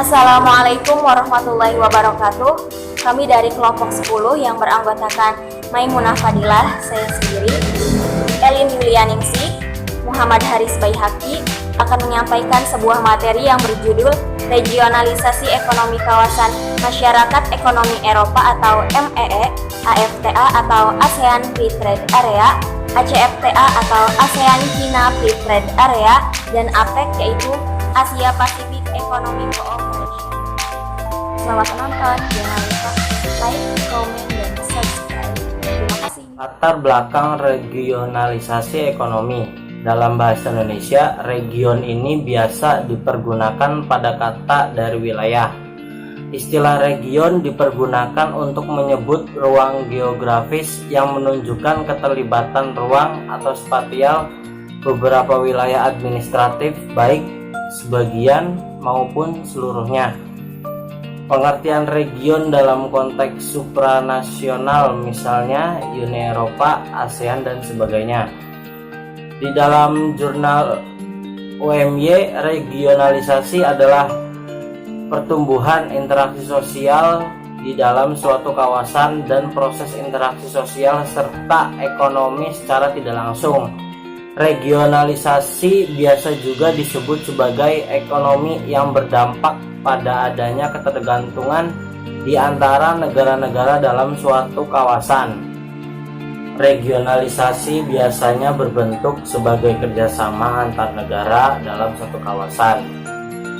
Assalamualaikum warahmatullahi wabarakatuh. Kami dari kelompok 10 yang beranggotakan Maimunah Fadilah, saya sendiri, Elin Yulianingsih, Muhammad Haris Baihaqi akan menyampaikan sebuah materi yang berjudul Regionalisasi Ekonomi Kawasan Masyarakat Ekonomi Eropa atau MEE, AFTA atau ASEAN Free Trade Area, ACFTA atau ASEAN China Free Trade Area, dan APEC yaitu Asia Pacific Economic Cooperation. Selamat menonton, jangan lupa like, komen, dan subscribe. Terima kasih. Latar belakang regionalisasi ekonomi. Dalam bahasa Indonesia, region ini biasa dipergunakan pada kata dari wilayah. Istilah region dipergunakan untuk menyebut ruang geografis yang menunjukkan keterlibatan ruang atau spasial beberapa wilayah administratif, baik sebagian maupun seluruhnya. Pengertian region dalam konteks supranasional, misalnya Uni Eropa, ASEAN, dan sebagainya. Di dalam jurnal UMY, regionalisasi adalah pertumbuhan interaksi sosial di dalam suatu kawasan dan proses interaksi sosial serta ekonomi secara tidak langsung. Regionalisasi biasa juga disebut sebagai ekonomi yang berdampak pada adanya ketergantungan di antara negara-negara dalam suatu kawasan. Regionalisasi biasanya berbentuk sebagai kerjasama antar negara dalam satu kawasan.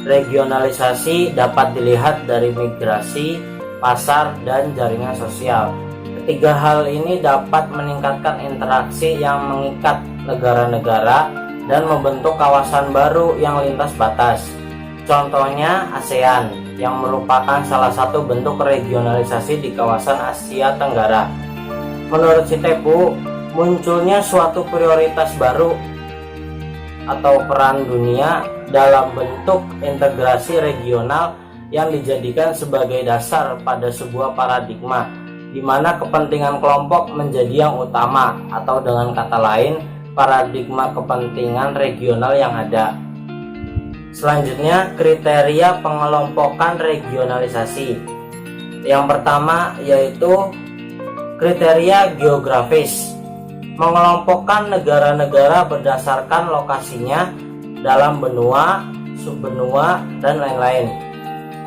Regionalisasi dapat dilihat dari migrasi, pasar, dan jaringan sosial. Ketiga hal ini dapat meningkatkan interaksi yang mengikat negara-negara dan membentuk kawasan baru yang lintas batas. Contohnya ASEAN, yang merupakan salah satu bentuk regionalisasi di kawasan Asia Tenggara. Menurut Sitepu, munculnya suatu prioritas baru atau peran dunia dalam bentuk integrasi regional yang dijadikan sebagai dasar pada sebuah paradigma di mana kepentingan kelompok menjadi yang utama, atau dengan kata lain, paradigma kepentingan regional yang ada. Selanjutnya, kriteria pengelompokan regionalisasi. Yang pertama yaitu kriteria geografis, mengelompokkan negara-negara berdasarkan lokasinya dalam benua, subbenua, dan lain-lain.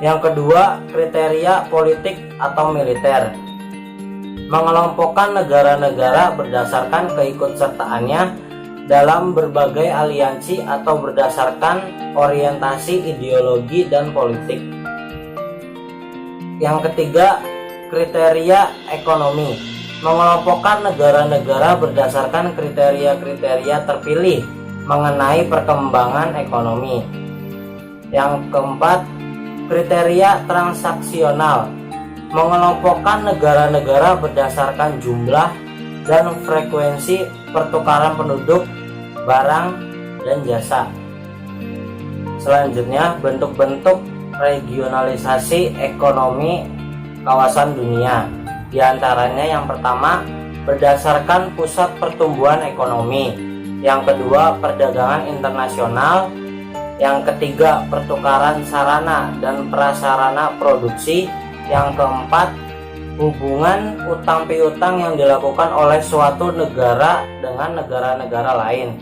Yang kedua, kriteria politik atau militer, mengelompokkan negara-negara berdasarkan keikutsertaannya dalam berbagai aliansi atau berdasarkan orientasi ideologi dan politik. Yang ketiga, kriteria ekonomi, mengelompokkan negara-negara berdasarkan kriteria-kriteria terpilih mengenai perkembangan ekonomi. Yang keempat, kriteria transaksional, mengelompokkan negara-negara berdasarkan jumlah dan frekuensi pertukaran penduduk, barang, dan jasa. Selanjutnya, bentuk-bentuk regionalisasi ekonomi kawasan dunia. Di antaranya yang pertama, berdasarkan pusat pertumbuhan ekonomi. Yang kedua, perdagangan internasional. Yang ketiga, pertukaran sarana dan prasarana produksi. Yang keempat, hubungan utang piutang yang dilakukan oleh suatu negara dengan negara-negara lain.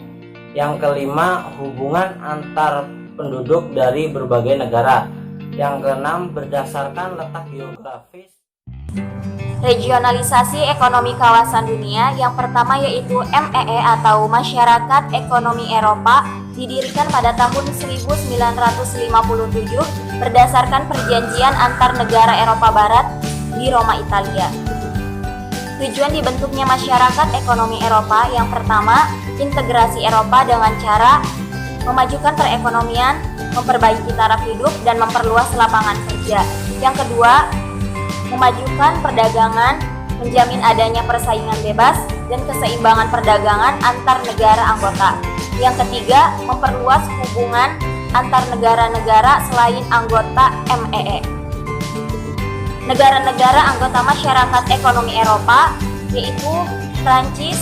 Yang kelima, hubungan antar penduduk dari berbagai negara. Yang keenam, berdasarkan letak geografis. Regionalisasi ekonomi kawasan dunia yang pertama yaitu MEE atau Masyarakat Ekonomi Eropa didirikan pada tahun 1957 berdasarkan perjanjian antar negara Eropa Barat di Roma, Italia. Tujuan dibentuknya Masyarakat Ekonomi Eropa yang pertama, integrasi Eropa dengan cara memajukan perekonomian, memperbaiki taraf hidup, dan memperluas lapangan kerja. Yang kedua, memajukan perdagangan, menjamin adanya persaingan bebas dan keseimbangan perdagangan antar negara anggota. Yang ketiga, memperluas hubungan antar negara-negara selain anggota MEE. Negara-negara anggota Masyarakat Ekonomi Eropa yaitu Prancis,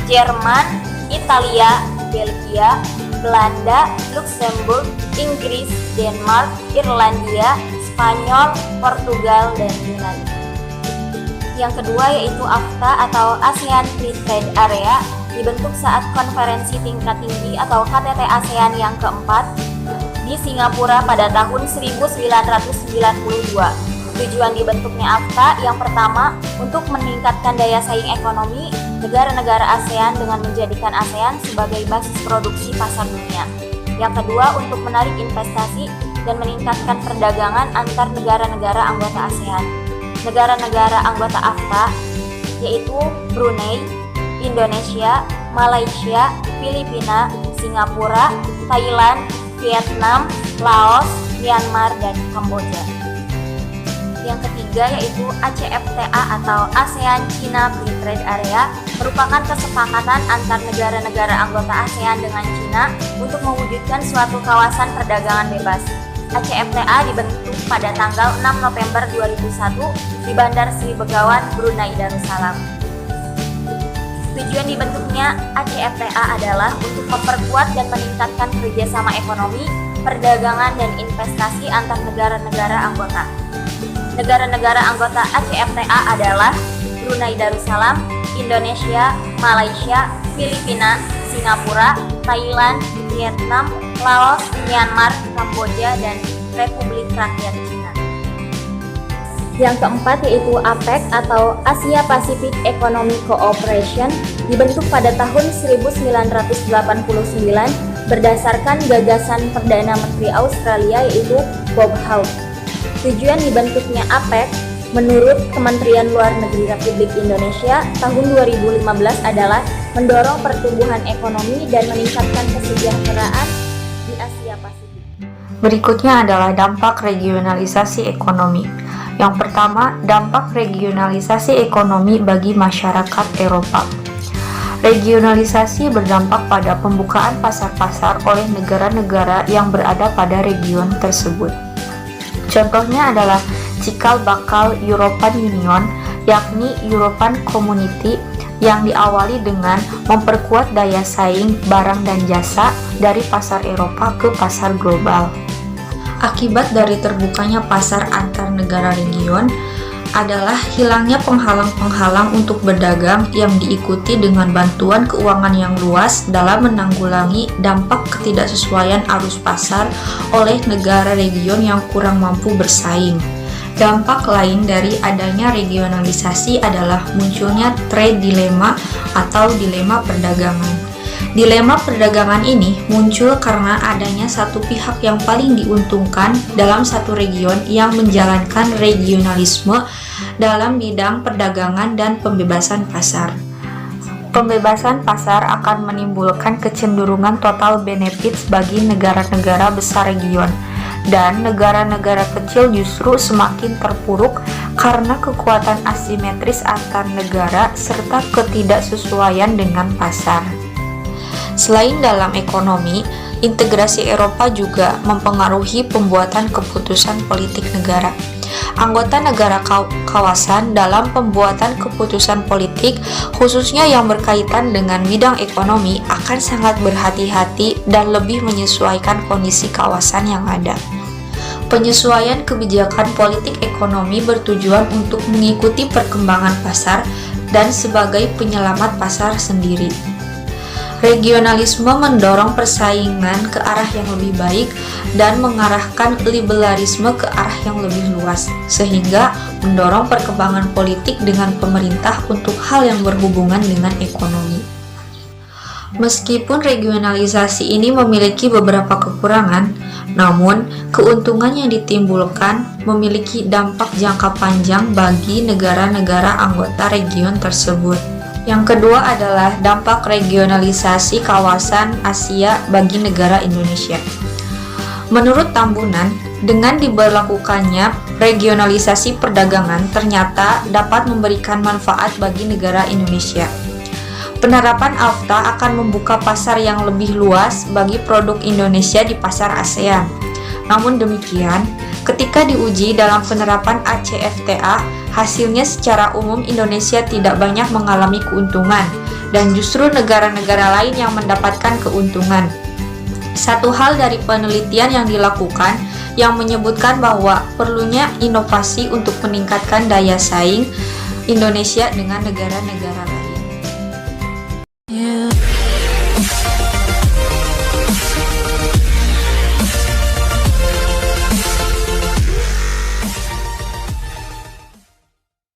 Jerman, Italia, Belgia, Belanda, Luxembourg, Inggris, Denmark, Irlandia, Spanyol, Portugal, dan Yunani. Yang kedua yaitu AFTA atau ASEAN Free Trade Area, dibentuk saat konferensi tingkat tinggi atau KTT ASEAN yang keempat di Singapura pada tahun 1992. Tujuan dibentuknya AFTA yang pertama untuk meningkatkan daya saing ekonomi negara-negara ASEAN dengan menjadikan ASEAN sebagai basis produksi pasar dunia. Yang kedua untuk menarik investasi dan meningkatkan perdagangan antar negara-negara anggota ASEAN. Negara-negara anggota AFTA yaitu Brunei, Indonesia, Malaysia, Filipina, Singapura, Thailand, Vietnam, Laos, Myanmar, dan Kamboja. Yang ketiga yaitu ACFTA atau ASEAN China Free Trade Area, merupakan kesepakatan antar negara-negara anggota ASEAN dengan China untuk mewujudkan suatu kawasan perdagangan bebas. ACFTA dibentuk pada tanggal 6 November 2001 di Bandar Sri Begawan, Brunei Darussalam. Tujuan dibentuknya ACFTA adalah untuk memperkuat dan meningkatkan kerjasama ekonomi, perdagangan, dan investasi antar negara-negara anggota. Negara-negara anggota ACFTA adalah Brunei Darussalam, Indonesia, Malaysia, Filipina, Singapura, Thailand, Vietnam, Laos, Myanmar, Kamboja, dan Republik Rakyat Cina. Yang keempat yaitu APEC atau Asia Pacific Economic Cooperation, dibentuk pada tahun 1989 berdasarkan gagasan Perdana Menteri Australia yaitu Bob Hawke. Tujuan dibentuknya APEC menurut Kementerian Luar Negeri Republik Indonesia tahun 2015 adalah mendorong pertumbuhan ekonomi dan meningkatkan kesejahteraan di Asia Pasifik. Berikutnya adalah dampak regionalisasi ekonomi. Yang pertama, dampak regionalisasi ekonomi bagi masyarakat Eropa. Regionalisasi berdampak pada pembukaan pasar-pasar oleh negara-negara yang berada pada region tersebut. Contohnya adalah cikal bakal European Union, yakni European Community, yang diawali dengan memperkuat daya saing barang dan jasa dari pasar Eropa ke pasar global. Akibat dari terbukanya pasar antar negara region adalah hilangnya penghalang-penghalang untuk berdagang yang diikuti dengan bantuan keuangan yang luas dalam menanggulangi dampak ketidaksesuaian arus pasar oleh negara region yang kurang mampu bersaing. Dampak lain dari adanya regionalisasi adalah munculnya trade dilemma atau dilema perdagangan. Dilema perdagangan ini muncul karena adanya satu pihak yang paling diuntungkan dalam satu region yang menjalankan regionalisme dalam bidang perdagangan dan pembebasan pasar. Pembebasan pasar akan menimbulkan kecenderungan total benefits bagi negara-negara besar region, dan negara-negara kecil justru semakin terpuruk karena kekuatan asimetris antar negara serta ketidaksesuaian dengan pasar. Selain dalam ekonomi, integrasi Eropa juga mempengaruhi pembuatan keputusan politik negara. Anggota negara kawasan dalam pembuatan keputusan politik, khususnya yang berkaitan dengan bidang ekonomi, akan sangat berhati-hati dan lebih menyesuaikan kondisi kawasan yang ada. Penyesuaian kebijakan politik ekonomi bertujuan untuk mengikuti perkembangan pasar dan sebagai penyelamat pasar sendiri. Regionalisme mendorong persaingan ke arah yang lebih baik dan mengarahkan liberalisme ke arah yang lebih luas, sehingga mendorong perkembangan politik dengan pemerintah untuk hal yang berhubungan dengan ekonomi. Meskipun regionalisasi ini memiliki beberapa kekurangan, namun keuntungan yang ditimbulkan memiliki dampak jangka panjang bagi negara-negara anggota region tersebut. Yang kedua adalah dampak regionalisasi kawasan Asia bagi negara Indonesia. Menurut Tambunan, dengan diberlakukannya regionalisasi perdagangan ternyata dapat memberikan manfaat bagi negara Indonesia. Penerapan AFTA akan membuka pasar yang lebih luas bagi produk Indonesia di pasar ASEAN. Namun demikian, ketika diuji dalam penerapan ACFTA, hasilnya secara umum Indonesia tidak banyak mengalami keuntungan, dan justru negara-negara lain yang mendapatkan keuntungan. Satu hal dari penelitian yang dilakukan yang menyebutkan bahwa perlunya inovasi untuk meningkatkan daya saing Indonesia dengan negara-negara lain.